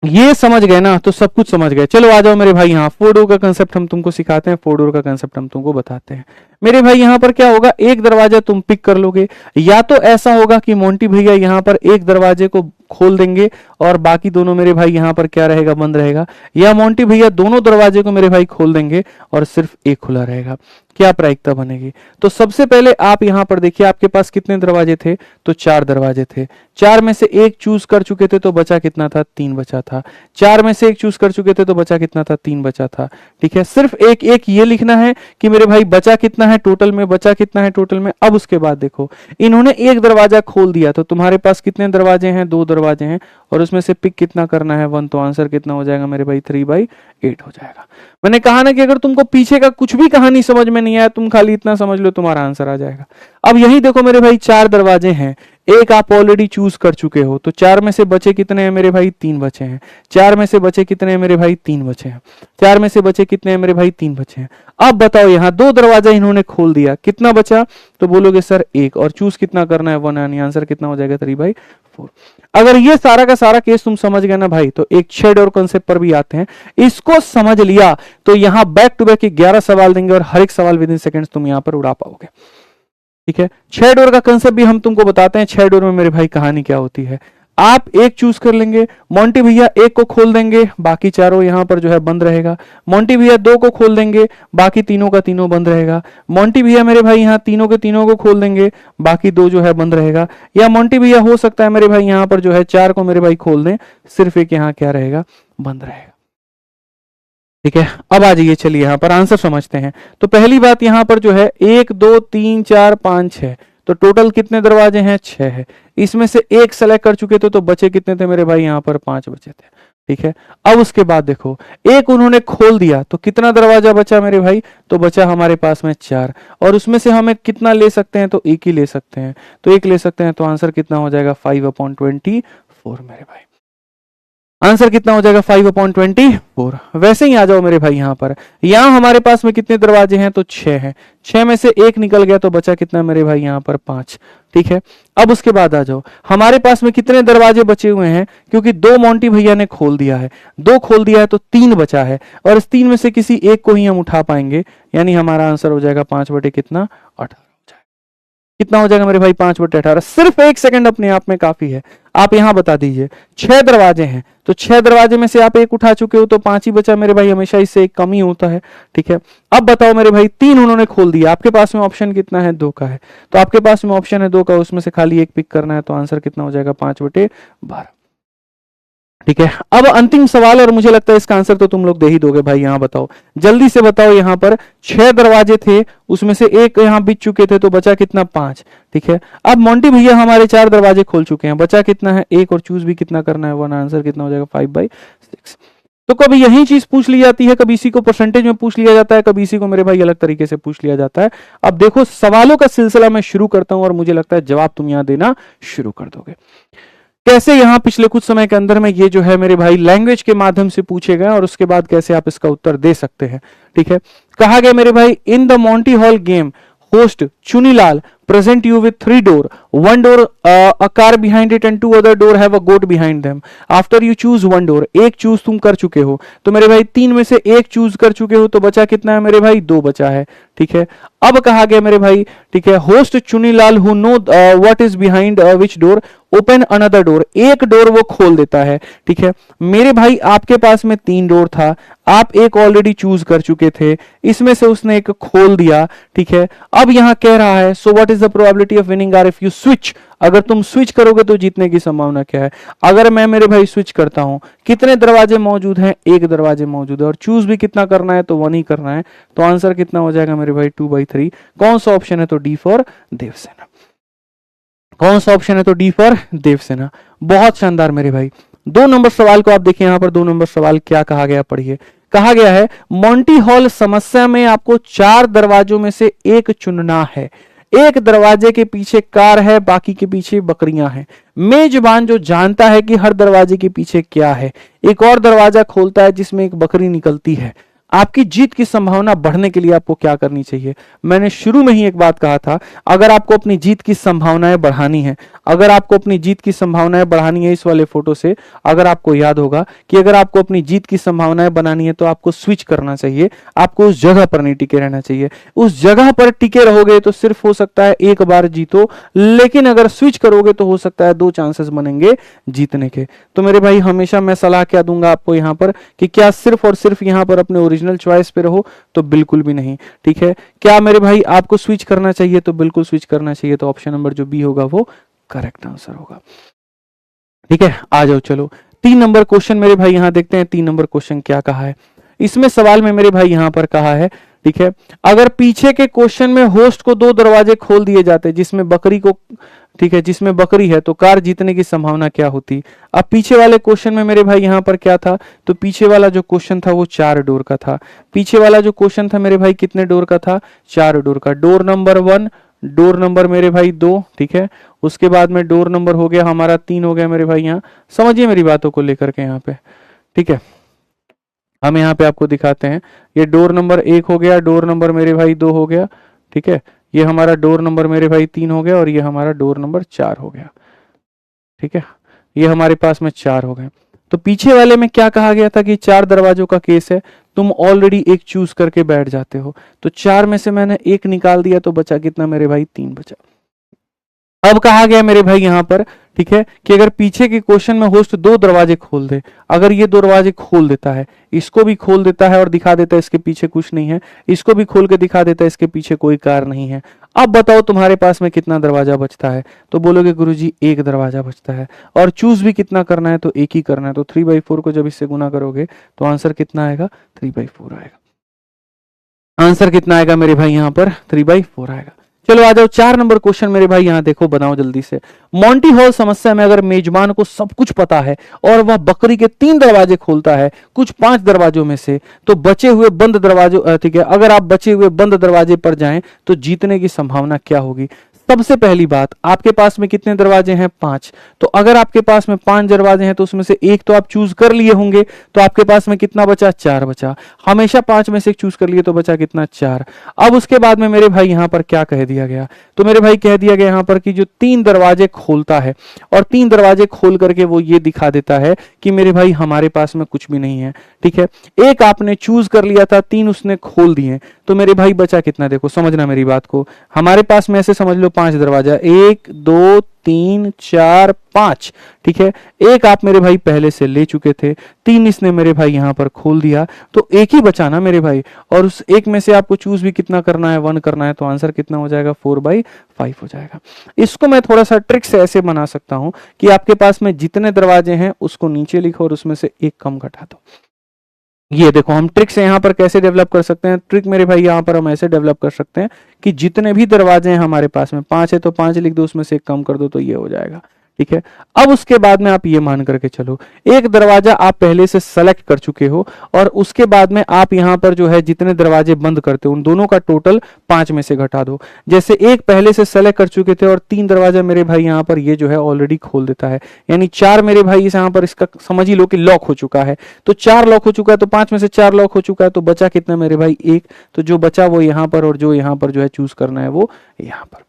ये समझ गए ना, तो सब कुछ समझ गए। चलो आ जाओ मेरे भाई, यहाँ 4 डोर का कंसेप्ट हम तुमको सिखाते हैं, 4 डोर का कंसेप्ट हम तुमको बताते हैं। मेरे भाई यहाँ पर क्या होगा, एक दरवाजा तुम पिक कर लोगे, या तो ऐसा होगा कि मोंटी भैया यहाँ पर एक दरवाजे को खोल देंगे और बाकी दोनों मेरे भाई यहाँ पर क्या रहेगा, बंद रहेगा, या मोंटी भैया दोनों दरवाजे को मेरे भाई खोल देंगे और सिर्फ एक खुला रहेगा। क्या प्रायिकता बनेगी, तो सबसे पहले आप यहां पर देखिए आपके पास कितने दरवाजे थे, तो 4 दरवाजे थे। 4 में से एक चूज कर चुके थे तो बचा कितना था, 3 बचा था। 4 में से एक चूज कर चुके थे तो बचा कितना था, 3 बचा था। ठीक है, सिर्फ एक एक ये लिखना है कि मेरे भाई बचा कितना है टोटल में, बचा कितना है टोटल में। अब उसके बाद देखो इन्होंने एक दरवाजा खोल दिया तो तुम्हारे पास कितने दरवाजे हैं, 2 दरवाजे हैं, और उसमें से पिक कितना करना है 1, तो आंसर कितना हो जाएगा मेरे भाई 3/8 हो जाएगा। मैंने कहा ना कि अगर तुमको पीछे का कुछ भी कहानी समझ में नहीं आया, तुम खाली इतना समझ लो तुम्हारा आंसर आ जाएगा। अब यही देखो मेरे भाई 4 दरवाजे हैं, एक आप ऑलरेडी चूज कर चुके हो, तो 4 में से बचे कितने हैं मेरे भाई, 3 बचे हैं। 4 में से बचे कितने हैं मेरे भाई, 3 बचे हैं। 4 में से बचे कितने हैं मेरे भाई, 3 बचे हैं। अब बताओ यहाँ 2 दरवाजा इन्होंने खोल दिया, कितना बचा, तो बोलोगे सर 1, और चूज कितना करना है 1, यानी आंसर कितना हो जाएगा 3/4। अगर ये सारा का सारा केस तुम समझ गए ना भाई, तो एक शेड और कॉन्सेप्ट पर भी आते हैं। इसको समझ लिया तो यहां बैक टू बैक 11 सवाल देंगे और हर एक सवाल विद इन सेकंड्स तुम यहां पर उड़ा पाओगे। ठीक है, 6 डोर का कंसेप्ट भी हम तुमको बताते हैं। 6 डोर में मेरे भाई कहानी क्या होती है, आप एक चूज कर लेंगे, मोंटी भैया एक को खोल देंगे, बाकी चारों यहां पर जो है बंद रहेगा। मोंटी भैया 2 को खोल देंगे, बाकी तीनों का तीनों बंद रहेगा। मोंटी भैया मेरे भाई यहाँ तीनों के तीनों को खोल देंगे, बाकी 2 जो है बंद रहेगा। या मोंटी भैया हो सकता है मेरे भाई यहाँ पर जो है 4 को मेरे भाई खोल दें, सिर्फ एक यहाँ क्या रहेगा, बंद रहेगा। ठीक है, अब आ जाइए, चलिए यहाँ पर आंसर समझते हैं। तो पहली बात यहाँ पर जो है 1 2 3 4 5 6, तो टोटल कितने दरवाजे हैं, 6 है। इसमें से एक सेलेक्ट कर चुके थे तो बचे कितने थे मेरे भाई, यहाँ पर 5 बचे थे। ठीक है, अब उसके बाद देखो एक उन्होंने खोल दिया तो कितना दरवाजा बचा मेरे भाई, तो बचा हमारे पास में 4, और उसमें से हमें कितना ले सकते हैं, तो एक ही ले सकते हैं, तो एक ले सकते हैं, तो आंसर कितना हो जाएगा 5/24 मेरे भाई। आंसर कितना हो जाएगा 5/24। वैसे ही आ जाओ मेरे भाई यहाँ पर, यहाँ हमारे पास में कितने दरवाजे हैं, तो 6 हैं। 6 में से एक निकल गया तो बचा कितना मेरे भाई, यहाँ पर 5। ठीक है, अब उसके बाद आ जाओ हमारे पास में कितने दरवाजे बचे हुए हैं, क्योंकि 2 मोंटी भैया ने खोल दिया है, 2 खोल दिया है तो 3 बचा है, और इस 3 में से किसी एक को ही हम उठा पाएंगे, यानी हमारा आंसर हो जाएगा 5/18 कितना हो जाएगा मेरे भाई, 5/18। सिर्फ 1 सेकंड अपने आप में काफी है। आप यहां बता दीजिए 6 दरवाजे हैं, तो 6 दरवाजे में से आप एक उठा चुके हो तो 5 ही बचा मेरे भाई, हमेशा इससे एक कम ही होता है। ठीक है, अब बताओ मेरे भाई 3 उन्होंने खोल दिया, आपके पास में ऑप्शन कितना है, 2 का है, तो आपके पास में ऑप्शन है 2 का, उसमें से खाली एक पिक करना है, तो आंसर कितना हो जाएगा 5/12। ठीक है, अब अंतिम सवाल, और मुझे लगता है इसका आंसर तो तुम लोग दे ही दोगे भाई। यहां बताओ, जल्दी से बताओ, यहां पर 6 दरवाजे थे, उसमें से एक यहां बीत चुके थे तो बचा कितना, 5। ठीक है, अब मोंटी भैया हमारे 4 दरवाजे खोल चुके हैं, बचा कितना है, 1, और चूज भी कितना करना है 1, आंसर कितना हो जाएगा 5/6। तो कभी यही चीज पूछ ली जाती है, कभी इसी को परसेंटेज में पूछ लिया जाता है, कभी इसी को मेरे भाई अलग तरीके से पूछ लिया जाता है। अब देखो सवालों का सिलसिला मैं शुरू करता हूं और मुझे लगता है जवाब तुम यहां देना शुरू कर दोगे। कैसे यहां पिछले कुछ समय के अंदर में ये जो है मेरे भाई लैंग्वेज के माध्यम से पूछे गए और उसके बाद कैसे आप इसका उत्तर दे सकते हैं। ठीक है, कहा गया मेरे भाई in the Monty hall game host Chunilal present you with 3 door, one door a car behind it and 2 other door have a goat behind them. After you choose one door, एक चूज तुम कर चुके हो, तो मेरे भाई 3 में से एक चूज कर चुके हो, तो बचा कितना है मेरे भाई 2 बचा है। ठीक है, अब कहा गया मेरे भाई, ठीक है, host Chunilal who know what is behind which door open another door, एक डोर वो खोल देता है। ठीक है, मेरे भाई आपके पास में 3 डोर था, आप एक ऑलरेडी चूज कर चुके थे, इसमें से उसने एक खोल दिया। ठीक है, अब यहां कह रहा है so what is the probability of winning are if you switch, अगर तुम स्विच करोगे तो जीतने की संभावना क्या है। अगर मैं मेरे भाई स्विच करता हूं, कितने दरवाजे मौजूद हैं, एक दरवाजे मौजूद है, और चूज भी कितना करना है, तो 1 ही करना है, तो आंसर कितना हो जाएगा मेरे भाई 2/3। कौन सा ऑप्शन है, तो डी फॉर देवसेना। कौन सा ऑप्शन है, तो डी फॉर देवसेना। बहुत शानदार मेरे भाई। 2 नंबर सवाल को आप देखिए, यहां पर 2 नंबर सवाल क्या कहा गया, पढ़िए। कहा गया है मोंटी हॉल समस्या में आपको 4 दरवाजों में से एक चुनना है। एक दरवाजे के पीछे कार है, बाकी के पीछे बकरियां हैं। मेजबान जो जानता है कि हर दरवाजे के पीछे क्या है, एक और दरवाजा खोलता है जिसमें एक बकरी निकलती है। आपकी जीत की संभावना बढ़ने के लिए आपको क्या करनी चाहिए। मैंने शुरू में ही एक बात कहा था, अगर आपको अपनी जीत की संभावनाएं बढ़ानी है, अगर आपको अपनी जीत की संभावनाएं बढ़ानी है, इस वाले फोटो से अगर आपको याद होगा कि अगर आपको अपनी जीत की संभावनाएं बनानी है तो आपको स्विच करना चाहिए, आपको उस जगह पर नहीं टिके रहना चाहिए। उस जगह पर टिके रहोगे तो सिर्फ हो सकता है एक बार जीतो, लेकिन अगर स्विच करोगे तो हो सकता है 2 चांसेस बनेंगे जीतने के। तो मेरे भाई हमेशा मैं सलाह क्या दूंगा आपको यहां पर कि क्या सिर्फ और सिर्फ यहां पर अपने ओरिजिनल चॉइस पे रहो, तो बिल्कुल भी नहीं। ठीक है, क्या मेरे भाई आपको स्विच करना चाहिए, तो बिल्कुल स्विच करना चाहिए। तो ऑप्शन नंबर जो बी होगा वो करेक्ट आंसर होगा। ठीक है, आ जाओ चलो 3 नंबर क्वेश्चन मेरे भाई यहां देखते हैं 3 नंबर क्वेश्चन क्या कहा है। इसमें सवाल में मेरे भाई यहां पर कहा है, ठीक है, अगर पीछे के क्वेश्चन में होस्ट को 2 दरवाजे खोल दिए जाते जिसमें बकरी को, ठीक है, जिसमें बकरी है, तो कार जीतने की संभावना क्या होती। अब पीछे वाले क्वेश्चन में मेरे भाई यहां पर क्या था, तो पीछे वाला जो क्वेश्चन था वो 4 डोर का था। पीछे वाला जो क्वेश्चन था मेरे भाई कितने डोर का था, 4 डोर का। डोर नंबर 1, डोर नंबर मेरे भाई 2, ठीक है, उसके बाद में डोर नंबर हो गया हमारा 3 हो गया मेरे भाई। यहां समझिए मेरी बातों को लेकर के यहां पे, ठीक है, हम यहाँ पे आपको दिखाते हैं। ये डोर नंबर 1 हो गया, डोर नंबर मेरे भाई 2 हो गया, ठीक है, ये हमारा डोर नंबर मेरे भाई 3 हो गया, और ये हमारा डोर नंबर 4 हो गया। ठीक है, ये हमारे पास में 4 हो गए। तो पीछे वाले में क्या कहा गया था कि 4 दरवाजों का केस है, तुम ऑलरेडी एक चूज करके बैठ जाते हो। तो 4 में से मैंने 1 निकाल दिया, तो बचा कितना मेरे भाई 3 बचा। अब कहा गया मेरे भाई यहां पर, ठीक है, कि अगर पीछे के क्वेश्चन में होस्ट 2 दरवाजे खोल दे, अगर ये 2 दरवाजे खोल देता है, इसको भी खोल देता है और दिखा देता है इसके पीछे कुछ नहीं है, इसको भी खोल के दिखा देता है इसके पीछे कोई कार नहीं है। अब बताओ तुम्हारे पास में कितना दरवाजा बचता है, तो बोलोगे गुरुजी 1 दरवाजा बचता है, और चूज भी कितना करना है, तो 1 ही करना है। तो 3/4 को जब इससे गुना करोगे तो आंसर कितना आएगा, 3/4 आएगा। आंसर कितना आएगा मेरे भाई यहां पर 3/4 आएगा। चलो आ जाओ 4 नंबर क्वेश्चन मेरे भाई यहां देखो, बनाओ जल्दी से। मोंटी हॉल समस्या में अगर मेजबान को सब कुछ पता है और वह बकरी के 3 दरवाजे खोलता है कुछ 5 दरवाजों में से, तो बचे हुए बंद दरवाजों, ठीक है, अगर आप बचे हुए बंद दरवाजे पर जाएं तो जीतने की संभावना क्या होगी। सबसे पहली बात, आपके पास में कितने दरवाजे हैं, 5। तो अगर आपके पास में 5 दरवाजे हैं तो उसमें से एक तो आप चूज कर लिए होंगे, तो आपके पास में कितना बचा, 4 बचा। हमेशा 5 में से एक चूज कर लिए तो बचा कितना, 4। अब उसके बाद में मेरे भाई यहां पर क्या कह दिया गया, तो मेरे भाई कह दिया गया यहां पर कि जो 3 दरवाजे खोलता है और 3 दरवाजे खोल करके वो ये दिखा देता है कि मेरे भाई हमारे पास में कुछ भी नहीं है। ठीक है, एक आपने चूज कर लिया था, 3 उसने खोल दिए, तो मेरे भाई बचा कितना, देखो समझना मेरी बात को, हमारे पास में ऐसे समझ लो 5 दरवाजा, 1 2 3 4 5, ठीक है, एक आप मेरे भाई पहले से ले चुके थे, 3 इसने मेरे भाई यहां पर खोल दिया, तो एक ही बचा ना मेरे भाई, और उस एक में से आपको चूज भी कितना करना है, 1 करना है, तो आंसर कितना हो जाएगा, 4/5 हो जाएगा। इसको मैं थोड़ा सा ट्रिक से ऐसे बना सकता हूं कि आपके पास में जितने दरवाजे हैं उसको नीचे लिखो और उसमें से एक कम घटा दो। ये देखो हम ट्रिक से यहां पर कैसे डेवलप कर सकते हैं, ट्रिक मेरे भाई यहां पर हम ऐसे डेवलप कर सकते हैं कि जितने भी दरवाजे हैं हमारे पास में 5 है तो 5 लिख दो, उसमें से एक कम कर दो, तो ये हो जाएगा। ठीक है। अब उसके बाद में आप ये मान करके चलो, एक दरवाजा आप पहले से सेलेक्ट कर चुके हो और उसके बाद में आप यहां पर जो है जितने दरवाजे बंद करते हो उन दोनों का टोटल 5 में से घटा दो। जैसे एक पहले से सेलेक्ट कर चुके थे और 3 दरवाजा मेरे भाई यहां पर ये जो है ऑलरेडी खोल देता है, यानी 4 मेरे भाई इस यहां पर इसका समझ ही लो कि लॉक हो चुका है। तो 4 लॉक हो चुका है, तो 5 में से 4 लॉक हो चुका है, तो बचा कितना मेरे भाई 1। तो जो बचा वो यहां पर, और जो यहां पर जो है चूज करना है वो यहां पर।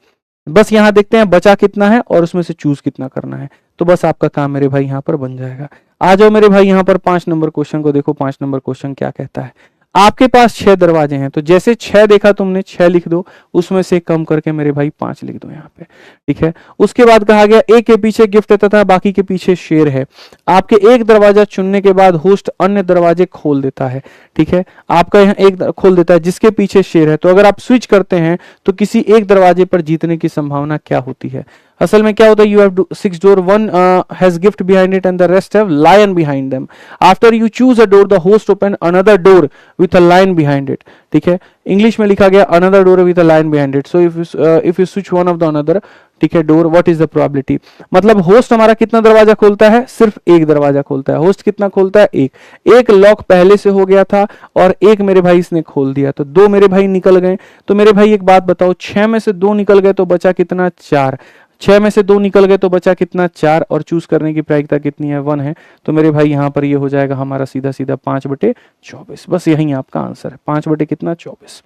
बस यहां देखते हैं बचा कितना है और उसमें से चूज कितना करना है, तो बस आपका काम मेरे भाई यहां पर बन जाएगा। आ जाओ मेरे भाई यहां पर 5 नंबर क्वेश्चन को देखो। 5 नंबर क्वेश्चन क्या कहता है, आपके पास 6 दरवाजे हैं, तो जैसे 6 देखा तुमने 6 लिख दो, उसमें से कम करके मेरे भाई 5 लिख दो यहाँ पे, ठीक है। उसके बाद कहा गया एक के पीछे गिफ्ट तथा बाकी के पीछे शेर है। आपके एक दरवाजा चुनने के बाद होस्ट अन्य दरवाजे खोल देता है, ठीक है। आपका यहाँ एक खोल देता है जिसके पीछे शेर है, तो अगर आप स्विच करते हैं तो किसी एक दरवाजे पर जीतने की संभावना क्या होती है। असल में क्या होता है, you have 6 door, one has gift behind it and the rest have lion behind them. After you choose a door the host open another door with a lion behind it, ठीक है। इंग्लिश में लिखा गया another door with a lion behind it, so if you switch one of the another, ठीक है, door, what is the probability. मतलब होस्ट हमारा कितना दरवाजा खोलता है, सिर्फ एक दरवाजा खोलता है। होस्ट कितना खोलता है, एक लॉक पहले से हो गया था और एक मेरे भाई इसने खोल दिया, तो 2 मेरे भाई निकल गए। तो मेरे भाई एक बात बताओ, 6 में से 2 निकल गए तो बचा कितना, 4। 6 में से 2 निकल गए तो बचा कितना, 4, और चूज करने की प्रायिकता कितनी है, 1 है। तो मेरे भाई यहां पर ये हो जाएगा हमारा सीधा सीधा 5/24। बस यही आपका आंसर है, 5/24।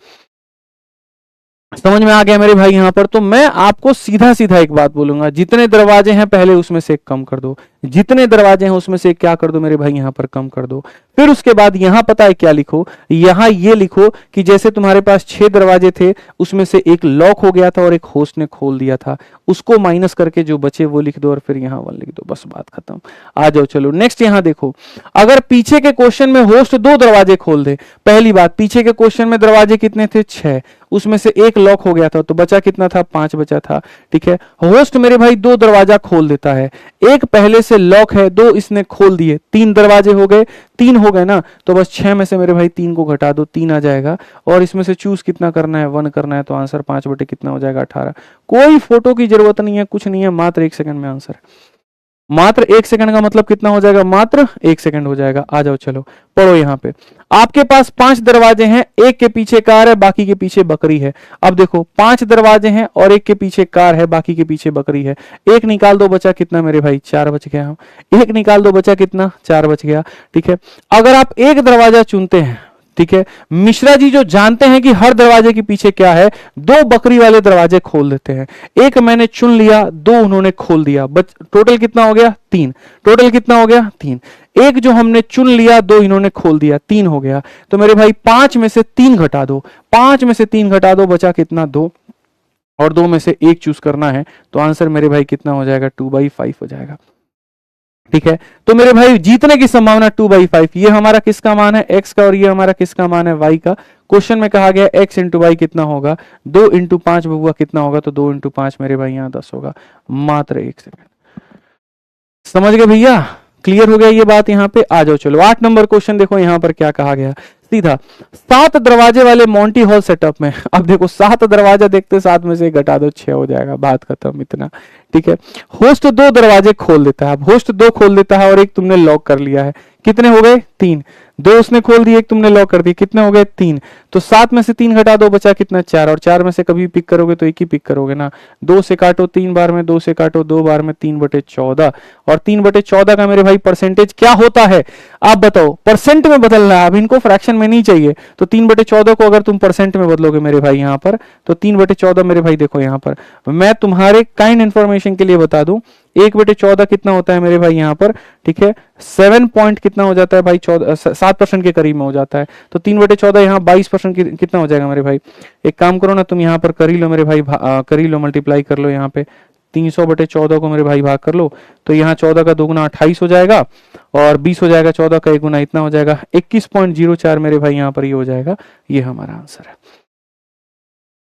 समझ में आ गया मेरे भाई यहां पर। तो मैं आपको सीधा सीधा एक बात बोलूंगा, जितने दरवाजे हैं पहले उसमें से एक कम कर दो, जितने दरवाजे हैं उसमें से क्या कर दो मेरे भाई यहां पर कम कर दो। फिर उसके बाद यहां पता है क्या लिखो, यहां ये लिखो कि जैसे तुम्हारे पास 6 दरवाजे थे उसमें से एक लॉक हो गया था और एक होस्ट ने खोल दिया था, उसको माइनस करके जो बचे वो लिख दो और फिर यहां 1 लिख दो, बस बात खत्म। आ जाओ चलो नेक्स्ट यहां देखो, अगर पीछे के क्वेश्चन में होस्ट 2 दरवाजे खोल दे, पहली बात पीछे के क्वेश्चन में दरवाजे कितने थे, 6, उसमें से एक लॉक हो गया था तो बचा कितना था, 5 बचा था, ठीक है। होस्ट मेरे भाई 2 दरवाजा खोल देता है, एक पहले से लॉक है, 2 इसने खोल दिए, 3 दरवाजे हो गए, 3 हो गए ना, तो बस 6 में से मेरे भाई 3 को घटा दो, 3 आ जाएगा। और इसमें से चूज कितना करना है, 1 करना है, तो आंसर 5 बटे कितना हो जाएगा, 18। कोई फोटो की जरूरत नहीं है, कुछ नहीं है, मात्र 1 सेकंड में आंसर है। मात्र 1 सेकंड का मतलब कितना हो जाएगा, मात्र 1 सेकंड हो जाएगा। आ जाओ चलो पढ़ो यहां पे, आपके पास 5 दरवाजे हैं, एक के पीछे कार है, बाकी के पीछे बकरी है। अब देखो 5 दरवाजे हैं और एक के पीछे कार है, बाकी के पीछे बकरी है। एक निकाल दो, बचा कितना मेरे भाई, 4 बच गया। हम एक निकाल दो, बचा कितना, 4 बच गया, ठीक है। अगर आप एक दरवाजा चुनते हैं, ठीक है, मिश्रा जी जो जानते हैं कि हर दरवाजे के पीछे क्या है, 2 बकरी वाले दरवाजे खोल देते हैं। एक मैंने चुन लिया, 2 उन्होंने खोल दिया, टोटल कितना हो गया, 3। टोटल कितना हो गया, 3। एक जो हमने चुन लिया, 2 इन्होंने खोल दिया, 3 हो गया। तो मेरे भाई 5 में से 3 घटा दो, 5 में से 3 घटा दो, बचा कितना, 2, और 2 में से 1 चूज करना है, तो आंसर मेरे भाई कितना हो जाएगा, 2/5 हो जाएगा, ठीक है। तो मेरे भाई जीतने की संभावना 2/5। ये हमारा किसका मान है, x का, और ये हमारा किसका मान है, y का। क्वेश्चन में कहा गया x इंटू वाई कितना होगा, 2 इंटू 5 बबुआ कितना होगा, तो 2 इंटू 5 मेरे भाई यहाँ 10 होगा। मात्र 1 सेकंड, समझ गए भैया, क्लियर हो गया ये बात यहाँ पे। आ जाओ चलो 8 नंबर क्वेश्चन देखो यहाँ पर क्या कहा गया, सीधा 7 दरवाजे वाले मॉन्टी हॉल सेटअप में। अब देखो 7 दरवाजा देखते, 7 में से घटा दो, 6 हो जाएगा, बात खत्म, इतना, ठीक है। होस्ट 2 दरवाजे खोल देता है, अब होस्ट 2 खोल देता है और एक तुमने लॉक कर लिया है, कितने हो गए, 3। 2 उसने खोल दिए, एक तुमने लॉक कर दिया, कितने हो गए, 3। तो 7 में से 3 घटा दो, बचा कितना, 4, और 4 में से कभी पिक करोगे तो एक ही पिक करोगे ना। 2 से काटो 3 बार में, 2 से काटो 2 बार में, 3/14। और 3/14 का मेरे भाई परसेंटेज क्या होता है, आप बताओ। परसेंट में बदलना है, अब इनको फ्रैक्शन में नहीं चाहिए, तो 3/14 को अगर तुम परसेंट में बदलोगे मेरे भाई यहाँ पर, तो 3/14 मेरे भाई देखो यहाँ पर, मैं तुम्हारे काइंड इंफॉर्मेशन के लिए बता दूं, 1/14 कितना होता है मेरे भाई यहाँ पर, ठीक है, 7 पॉइंट कितना हो जाता है भाई, 7% के करीब में हो जाता है। तो 3/14 यहाँ 22% कितना हो जाएगा मेरे भाई। एक काम करो ना, तुम यहाँ पर कर ही लो मेरे भाई, कर ही लो, मल्टीप्लाई कर लो यहाँ पे, 300/14 को मेरे भाई भाग कर लो, तो यहाँ 14 का 2 गुना 28 हो जाएगा, और 20 हो जाएगा, 14 का 1 गुना इतना हो जाएगा, 21.04 मेरे भाई यहाँ पर ये हो जाएगा, ये हमारा आंसर है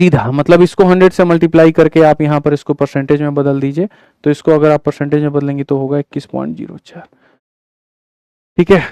सीधा। मतलब इसको 100 से मल्टीप्लाई करके आप यहाँ पर इसको परसेंटेज में बदल दीजिए, तो इसको अगर आप परसेंटेज में बदलेंगे तो होगा 21.04, ठीक है।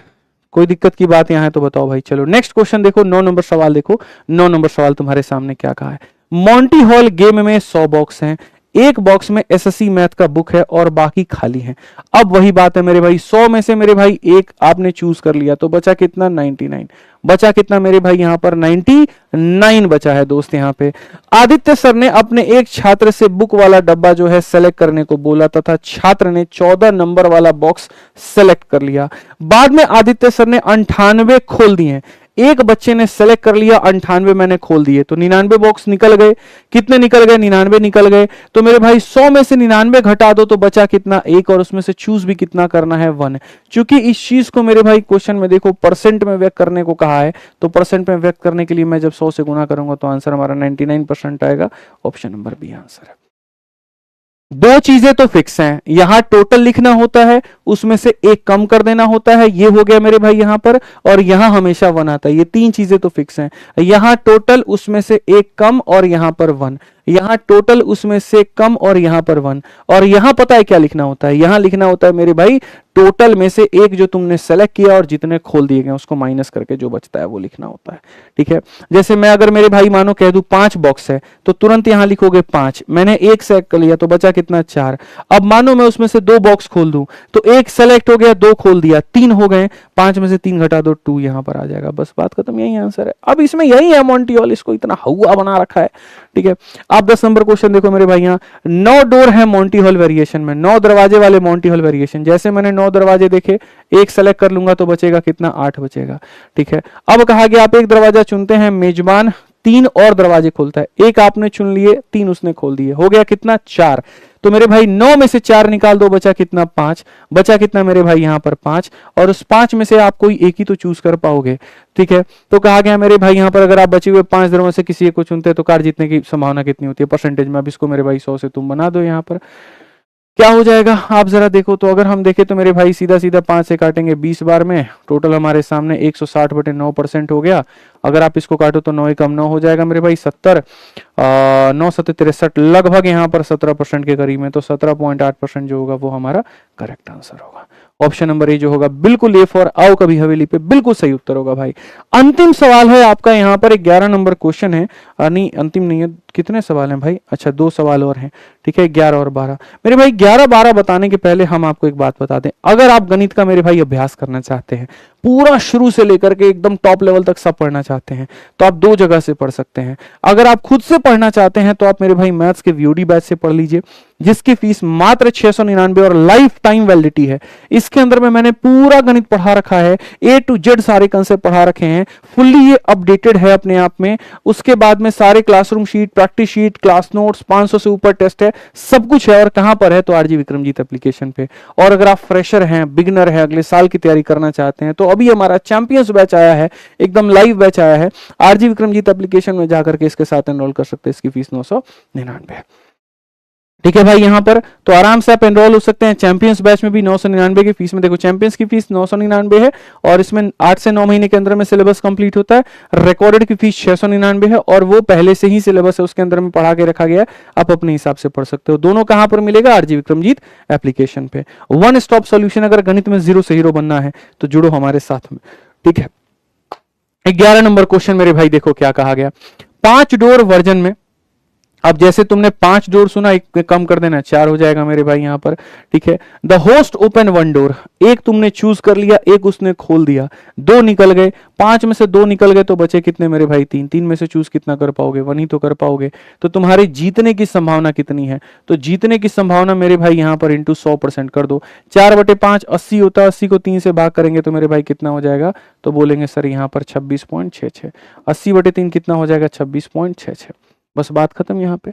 कोई दिक्कत की बात यहाँ है तो बताओ भाई। चलो नेक्स्ट क्वेश्चन देखो, 9 नंबर सवाल देखो। 9 नंबर सवाल तुम्हारे सामने क्या कहा है, मॉन्टी हॉल गेम में 100 बॉक्स हैं, एक बॉक्स में एसएससी मैथ का बुक है और बाकी खाली है। अब वही बात है मेरे भाई, 100 में से मेरे भाई एक आपने चूज कर लिया तो बचा कितना 99, बचा कितना मेरे भाई यहां पर 99 बचा है दोस्त। यहां पे आदित्य सर ने अपने एक छात्र से बुक वाला डब्बा जो है सेलेक्ट करने को बोला तथा छात्र ने 14 नंबर वाला बॉक्स सेलेक्ट कर लिया। बाद में आदित्य सर ने 98 खोल दिए। एक बच्चे ने सेलेक्ट कर लिया, 98 मैंने खोल दिए तो 99 बॉक्स निकल गए। कितने निकल गए? 99 निकल गए। तो मेरे भाई 100 में से 99 घटा दो तो बचा कितना? एक, और उसमें से चूज भी कितना करना है? 1। क्योंकि इस चीज को मेरे भाई क्वेश्चन में देखो परसेंट में व्यक्त करने को कहा है, तो परसेंट में व्यक्त करने के लिए मैं जब 100 से गुना करूंगा तो आंसर हमारा 99% आएगा। ऑप्शन नंबर बी आंसर है। दो चीजें तो फिक्स हैं, यहां टोटल लिखना होता है, उसमें से एक कम कर देना होता है, ये हो गया मेरे भाई यहां पर, और यहां हमेशा 1 आता है। ये तीन चीजें तो फिक्स हैं, यहां टोटल उसमें से एक कम और यहां पर 1, यहां टोटल उसमें से कम और यहां पर 1। और यहां पता है क्या लिखना होता है? यहां लिखना होता है मेरे भाई टोटल में से एक जो तुमने सेलेक्ट किया और जितने खोल दिए गए उसको माइनस करके जो बचता है वो लिखना होता है। ठीक है, जैसे मैं अगर मेरे भाई मानो कह दूं 5 बॉक्स है तो तुरंत यहां लिखोगे 5, मैंने एक सेलेक्ट कर लिया तो बचा कितना? 4। अब मानो मैं उसमें से 2 बॉक्स खोल दूं तो एक सेलेक्ट हो गया, 2 खोल दिया, 3 हो गए, 5 में से 3 घटा दो 2 यहां पर आ जाएगा। बस बात खत्म, यही आंसर है। अब इसमें यही है मोंटी हॉल, इसको इतना हवा बना रखा है। ठीक है, आप 10 नंबर क्वेश्चन देखो मेरे भाई, यहां 9 डोर है मोंटी हॉल वेरिएशन में, 9 दरवाजे वाले मोंटी हॉल वेरिएशन। जैसे मैंने 9 दरवाजे देखे, एक सेलेक्ट कर लूंगा तो बचेगा कितना? 8 बचेगा। ठीक है, अब कहा गया आप एक दरवाजा चुनते हैं, मेजबान 3 और दरवाजे खोलता है। एक आपने चुन लिए, 3 उसने खोल दिए, हो गया कितना? 4। तो मेरे भाई 9 में से 4 निकाल दो, बचा कितना? 5। बचा कितना मेरे भाई यहां पर? 5। और उस 5 में से आप कोई एक ही तो चूज कर पाओगे। ठीक है, तो कहा गया मेरे भाई यहां पर अगर आप बचे हुए 5 दरों में से किसी एक को चुनते हैं तो कार जीतने की संभावना कितनी होती है परसेंटेज में? अब इसको मेरे भाई 100 से तुम बना दो, यहां पर क्या हो जाएगा आप जरा देखो। तो अगर हम देखें तो मेरे भाई सीधा सीधा 5 से काटेंगे 20 बार में, टोटल हमारे सामने 160/9% हो गया। अगर आप इसको काटो तो 9 कम 9 हो जाएगा मेरे भाई 70, 9 7 63, लगभग यहाँ पर 17% के करीब में, तो 17.8% जो होगा वो हमारा करेक्ट आंसर होगा। ऑप्शन नंबर ए जो होगा बिल्कुल ए फॉर आओ कभी हवेली पे बिल्कुल सही उत्तर होगा भाई। अंतिम सवाल है आपका यहाँ पर, 11 नंबर क्वेश्चन है, नहीं अंतिम नहीं है, कितने सवाल हैं भाई? अच्छा 2 सवाल और हैं। ठीक है, 11 और 12। मेरे भाई 11 12 बताने के पहले हम आपको एक बात बता दें, अगर आप गणित का मेरे भाई अभ्यास करना चाहते हैं, पूरा शुरू से लेकर के एकदम टॉप लेवल तक सब पढ़ना चाहते हैं, तो आप 2 जगह से पढ़ सकते हैं। अगर आप खुद से पढ़ना चाहते हैं तो आप मेरे भाई मैथ्स के वीओडी बैच से पढ़ लीजिए, जिसकी फीस मात्र 699 और लाइफ टाइम वैलिडिटी है। इसके अंदर में मैंने पूरा गणित पढ़ा रखा है, ए टू जेड सारे कंसेप्ट पढ़ा रखे हैं, फुल्ली ये अपडेटेड है अपने आप में। उसके बाद में सारे classroom sheet, practice sheet, class notes, 500 से ऊपर टेस्ट है, सब कुछ है। और कहां पर है? तो आरजी विक्रमजीत एप्लीकेशन पे। और अगर आप फ्रेशर हैं, बिगनर हैं, अगले साल की तैयारी करना चाहते हैं, तो अभी हमारा चैंपियंस बैच आया है, एकदम लाइव बैच आया है, आरजी विक्रमजीत एप्लीकेशन में जाकर के इसके साथ एनरोल कर सकते हैं। इसकी फीस 999 है। ठीक है भाई, यहां पर तो आराम से आप एनरोल हो सकते हैं। चैंपियंस बैच में भी 999 की फीस में, देखो चैंपियंस की फीस 999 है और इसमें 8 से 9 महीने के अंदर में सिलेबस कंप्लीट होता है। रिकॉर्डेड की फीस 699 है और वो पहले से ही सिलेबस है उसके अंदर में पढ़ा के रखा गया है, आप अपने हिसाब से पढ़ सकते हो। दोनों कहां पर मिलेगा? आरजी विक्रमजीत एप्लीकेशन पे। वन स्टॉप सॉल्यूशन, अगर गणित में 0 से हीरो बनना है तो जुड़ो हमारे साथ में। ठीक है, 11 नंबर क्वेश्चन मेरे भाई देखो क्या कहा गया। 5 डोर वर्जन में, अब जैसे तुमने 5 डोर सुना, एक कम कर देना 4 हो जाएगा मेरे भाई यहां पर। ठीक है, द होस्ट ओपन 1 डोर, एक तुमने चूज कर लिया, एक उसने खोल दिया, 2 निकल गए, 5 में से 2 निकल गए तो बचे कितने मेरे भाई? 3। 3 में से चूज कितना कर पाओगे? 1 ही तो कर पाओगे। तो तुम्हारी जीतने की संभावना कितनी है? तो जीतने की संभावना मेरे भाई यहां पर इंटू 100% कर दो। 4/5 80 होता है, 80 को 3 से भाग करेंगे तो मेरे भाई कितना हो जाएगा? तो बोलेंगे सर यहां पर 26.66। 80/3 कितना हो जाएगा? 26.66। बस बात खत्म यहां पे।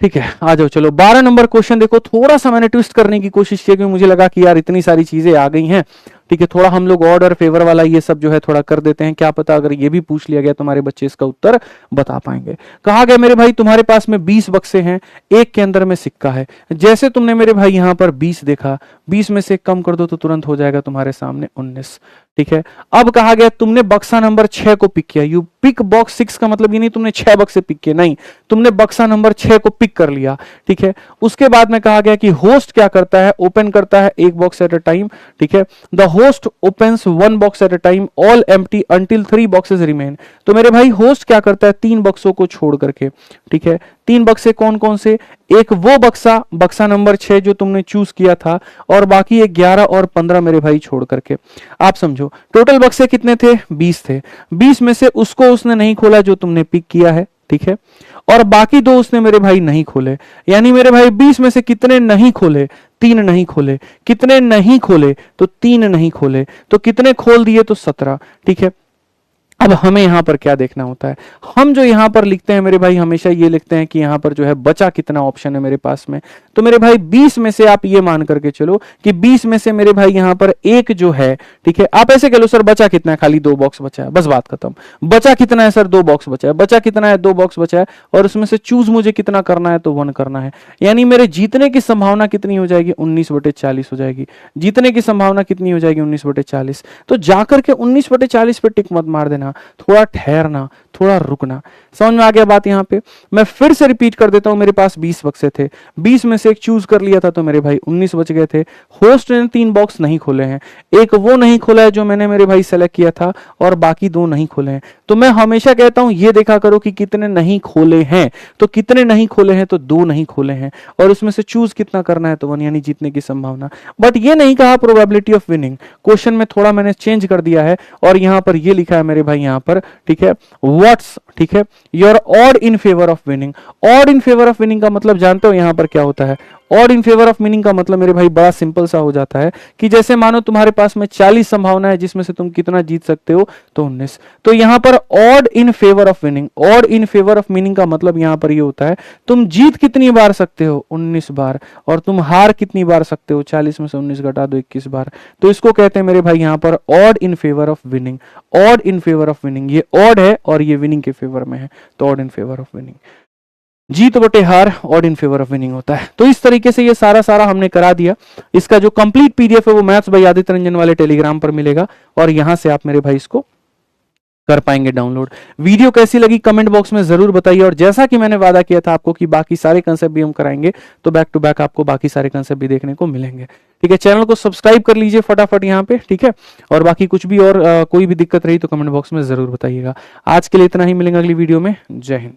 ठीक है, आ जाओ चलो 12 नंबर क्वेश्चन देखो। थोड़ा सा मैंने ट्विस्ट करने की कोशिश की क्योंकि मुझे लगा कि यार इतनी सारी चीजें आ गई हैं। ठीक है, थोड़ा हम लोग ऑड और फेवर वाला ये सब जो है थोड़ा कर देते हैं, क्या पता अगर ये भी पूछ लिया गया तुम्हारे बच्चे इसका उत्तर बता पाएंगे। कहा गया मेरे भाई तुम्हारे पास में 20 बक्से हैं, एक के अंदर में सिक्का है। जैसे तुमने मेरे भाई यहां पर 20 देखा, 20 में से कम कर दो तो तुरंत हो जाएगा तुम्हारे सामने 19। ठीक है, अब कहा गया तुमने बक्सा नंबर 6 को पिक किया। यू पिक बॉक्स 6 का मतलब ये नहीं तुमने 6 बक्से पिक किए, नहीं, तुमने बक्सा नंबर 6 को पिक कर लिया। ठीक है, उसके बाद में कहा गया कि होस्ट क्या करता है? ओपन करता है एक बॉक्स एट अ टाइम। ठीक है, the host opens 1 box at a time, all empty until 3 boxes remain. तो मेरे भाई होस्ट क्या करता है 3 बक्सों को छोड़ करके, ठीक है। 3 बक्से कौन कौन से, एक वो बक्सा नंबर 6 जो तुमने चूज किया था, और बाकी 11 और 15 मेरे भाई छोड़ करके। आप समझो टोटल बक्से कितने थे, 20 थे। 20 में से उसको उसने नहीं खोला जो तुमने पिक किया है, ठीक है, और बाकी 2 उसने मेरे भाई नहीं खोले। यानी मेरे भाई 20 में से कितने नहीं खोले, 3 नहीं खोले। कितने नहीं खोले, तो 3 नहीं खोले। तो कितने खोल दिए, तो 17, ठीक है। अब हमें यहां पर क्या देखना होता है, हम जो यहां पर लिखते हैं मेरे भाई हमेशा ये लिखते हैं कि यहां पर जो है बचा कितना ऑप्शन है मेरे पास में। तो मेरे भाई 20 में से आप ये मान करके चलो कि 20 में से मेरे भाई यहां पर एक जो है, ठीक है, आप ऐसे कह लो सर बचा कितना है, खाली 2 बॉक्स बचा है, बस बात खत्म। बचा कितना है सर, 2 बॉक्स बचा है। बचा कितना है, 2 बॉक्स बचा है, और उसमें से चूज मुझे कितना करना है, तो 1 करना है। यानी मेरे जीतने की संभावना कितनी हो जाएगी, 19/40 हो जाएगी। जीतने की संभावना कितनी हो जाएगी, 19/40। तो जाकर के 19/40 पे टिक मत मार देना, थोड़ा ठहरना, थोड़ा रुकना। समझ में आ गया बात। यहां पे मैं फिर से रिपीट कर देता हूं, मेरे पास 20 बक्से थे, 20 में से एक चूज कर लिया था, तो मेरे भाई 19 बच गए थे। होस्ट ने 3 बॉक्स नहीं खोले हैं, एक वो नहीं खोला है जो मैंने मेरे भाई सेलेक्ट किया था, और बाकी 2 नहीं खोले हैं। तो मैं हमेशा कहता हूं ये देखा करो कि कितने नहीं खोले हैं। तो कितने नहीं खोले हैं, तो 2 नहीं खोले हैं, और उसमें से चूज कितना करना है, तो 1, यानी जीतने की संभावना। बट ये नहीं कहा प्रोबेबिलिटी ऑफ विनिंग, क्वेश्चन में थोड़ा मैंने चेंज कर दिया है, और यहां पर ये लिखा है मेरे भाई यहां पर, ठीक है, व्हाट्स, ठीक है, your odd in favour of winning. Odd in favour of winning का मतलब जानते हो यहां पर क्या होता है। Odd in favour of winning का मतलब मेरे भाई बड़ा सिंपल सा हो जाता है कि जैसे मानो तुम्हारे पास में 40 संभावना है जिसमें से तुम कितना जीत सकते हो, तो 19। तो यहां पर odd in favour of winning, odd in favour of winning का मतलब यहां पर ये होता है तुम जीत कितनी बार सकते हो, 19 बार, और तुम हार कितनी बार सकते हो, 40 में से 19 घटा दो, 21 बार। तो इसको कहते हैं मेरे भाई यहां पर odd in favour of winning. Odd in favour of winning, ये ऑड है और ये विनिंग के फेवर में है, तो odd in favour of winning. जीत बटे हार odd in favour of winning होता है। तो इस तरीके से ये सारा हमने करा दिया। इसका जो कंप्लीट पीडीएफ है वो मैथ्स बाय आदित्य रंजन वाले टेलीग्राम पर मिलेगा, और यहां से आप मेरे भाई इसको कर पाएंगे डाउनलोड। वीडियो कैसी लगी कमेंट बॉक्स में जरूर बताइए, और जैसा कि मैंने वादा किया था आपको कि बाकी सारे कंसेप्ट भी हम कराएंगे, तो बैक टू बैक आपको बाकी सारे कंसेप्ट भी देखने को मिलेंगे। ठीक है, चैनल को सब्सक्राइब कर लीजिए फटाफट यहाँ पे, ठीक है, और बाकी कुछ भी और कोई भी दिक्कत रही तो कमेंट बॉक्स में जरूर बताइएगा। आज के लिए इतना ही, मिलेंगे अगली वीडियो में। जय हिंद।